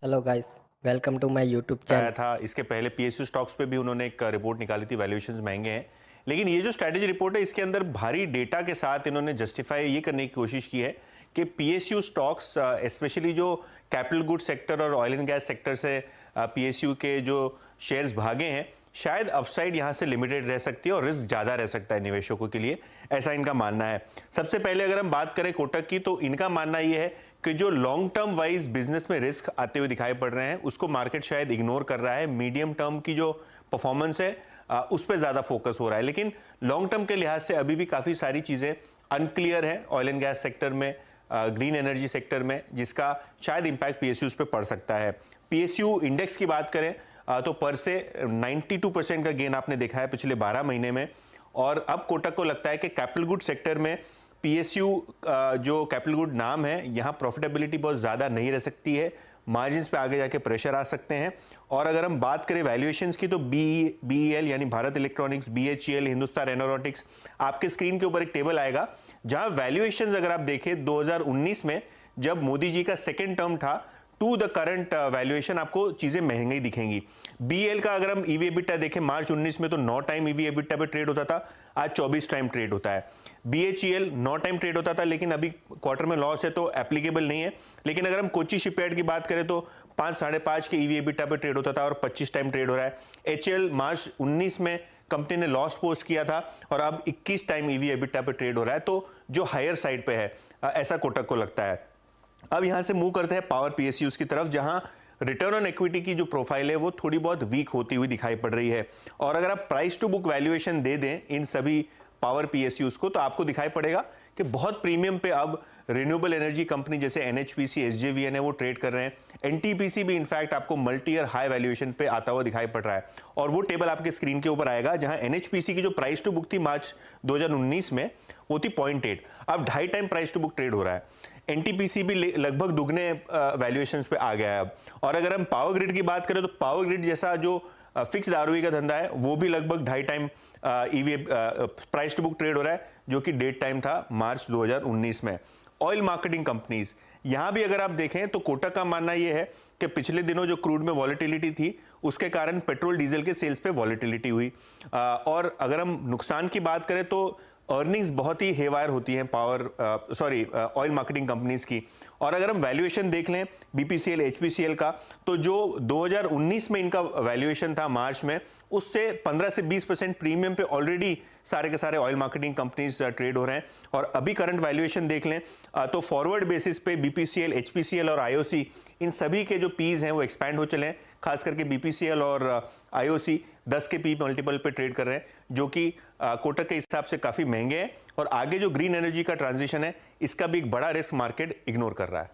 Hello guys, welcome to my YouTube channel. आया था। इसके पहले पीएसयू स्टॉक्स पे भी उन्होंने एक रिपोर्ट निकाली थी, वैल्यूएशंस महंगे हैं। लेकिन ये जो स्ट्रैटेजी रिपोर्ट है, इसके अंदर भारी डेटा के साथ इन्होंने जस्टिफाई ये करने की कोशिश की है कि पीएसयू स्टॉक्स, स्पेशली जो कैपिटल गुड सेक्टर और ऑयल एंड गैस सेक्टर से पीएसयू के जो शेयर्स भागे हैं, शायद अपसाइड यहाँ से लिमिटेड रह सकती है और रिस्क ज़्यादा रह सकता है निवेशकों के लिए, ऐसा इनका मानना है। सबसे पहले अगर हम बात करें कोटक की, तो इनका मानना ये है कि जो लॉन्ग टर्म वाइज बिजनेस में रिस्क आते हुए दिखाई पड़ रहे हैं, उसको मार्केट शायद इग्नोर कर रहा है। मीडियम टर्म की जो परफॉर्मेंस है उस पर ज़्यादा फोकस हो रहा है। लेकिन लॉन्ग टर्म के लिहाज से अभी भी काफ़ी सारी चीज़ें अनक्लियर है ऑयल एंड गैस सेक्टर में, ग्रीन एनर्जी सेक्टर में, जिसका शायद इंपैक्ट पीएसयूज पे पड़ सकता है। पीएसयू इंडेक्स की बात करें तो पर से 92% का गेन आपने देखा है पिछले 12 महीने में। और अब कोटक को लगता है कि कैपिटल गुड सेक्टर में पीएसयू जो कैपिटल गुड नाम है, यहाँ प्रॉफिटेबिलिटी बहुत ज़्यादा नहीं रह सकती है, मार्जिन्स पे आगे जाके प्रेशर आ सकते हैं। और अगर हम बात करें वैल्यूएशंस की, तो बीईएल यानी Bharat electronics, BHEL, Hindustan aeronautics, आपके स्क्रीन के ऊपर एक टेबल आएगा जहां वैल्यूएशंस अगर आप देखें 2019 में जब मोदी जी का सेकेंड टर्म था टू द करंट वैल्यूएशन, आपको चीजें महंगी दिखेंगी। बीएल का अगर हम ईवी एबिटा देखें, मार्च 19 में तो 9 टाइम ईवी एबिटा पे ट्रेड होता था, आज 24 टाइम ट्रेड होता है। बीएचईएल 9 टाइम ट्रेड होता था, लेकिन अभी क्वार्टर में लॉस है तो एप्लीकेबल नहीं है। लेकिन अगर हम कोची शिपयार्ड की बात करें तो 5 साढ़े 5 के ईवी एबिटा पे ट्रेड होता था और 25 टाइम ट्रेड हो रहा है। एचएल मार्च 19 में कंपनी ने लॉस पोस्ट किया था और अब 21 टाइम ईवी एबिटा पे ट्रेड हो रहा है, तो जो हायर साइड पे है, ऐसा कोटक को लगता है। अब यहां से मूव करते हैं पावर पीएसयूज की तरफ, जहां रिटर्न ऑन इक्विटी की जो प्रोफाइल है वो थोड़ी बहुत वीक होती हुई दिखाई पड़ रही है। और अगर आप प्राइस टू बुक वैल्यूएशन दे दें इन सभी पावर पीएसयूज को, तो आपको दिखाई पड़ेगा कि बहुत प्रीमियम पे अब रिन्यूएबल एनर्जी कंपनी जैसे एनएचपीसी, एसजेवीएन है, वो ट्रेड कर रहे हैं। एनटीपीसी भी इनफैक्ट आपको मल्टी ईयर हाई वैल्यूएशन पे आता हुआ दिखाई पड़ रहा है। और वो टेबल आपके स्क्रीन के ऊपर आएगा, जहां एनएचपीसी की जो प्राइस टू बुक थी मार्च 2019 में, वो थी 0.8, अब 2.5 time price to book trade हो रहा है। एनटीपीसी भी लगभग दुगने वैल्यूएशंस पे आ गया है अब। और अगर हम पावर ग्रिड की बात करें, तो पावर ग्रिड जैसा जो फिक्स्ड आरओई का धंधा है, वो भी लगभग 2.5 time EV price to book trade हो रहा है, जो कि डेट टाइम था मार्च 2019 में। ऑयल मार्केटिंग कंपनीज, यहां भी अगर आप देखें तो कोटक का मानना यह है कि पिछले दिनों जो क्रूड में वॉलेटिलिटी थी, उसके कारण पेट्रोल डीजल के सेल्स पे वॉलेटिलिटी हुई। और अगर हम नुकसान की बात करें तो अर्निंग्स बहुत ही हेवायर होती हैं ऑयल मार्केटिंग कंपनीज की। और अगर हम वैल्यूएशन देख लें बीपीसीएल, एचपीसीएल का, तो जो 2019 में इनका वैल्यूएशन था मार्च में, उससे 15 से 20% प्रीमियम पे ऑलरेडी सारे के सारे ऑयल मार्केटिंग कंपनीज ट्रेड हो रहे हैं। और अभी करंट वैल्यूएशन देख लें तो फॉरवर्ड बेसिस पे बीपीसीएल, एचपीसीएल और आईओसी, इन सभी के जो पीज हैं वो एक्सपैंड हो चले हैं। खास करके बीपीसीएल और आईओसी 10 के पी मल्टीपल पे ट्रेड कर रहे हैं, जो कि कोटक के हिसाब से काफी महंगे हैं। और आगे जो ग्रीन एनर्जी का ट्रांजिशन है, इसका भी एक बड़ा रिस्क मार्केट इग्नोर कर रहा है।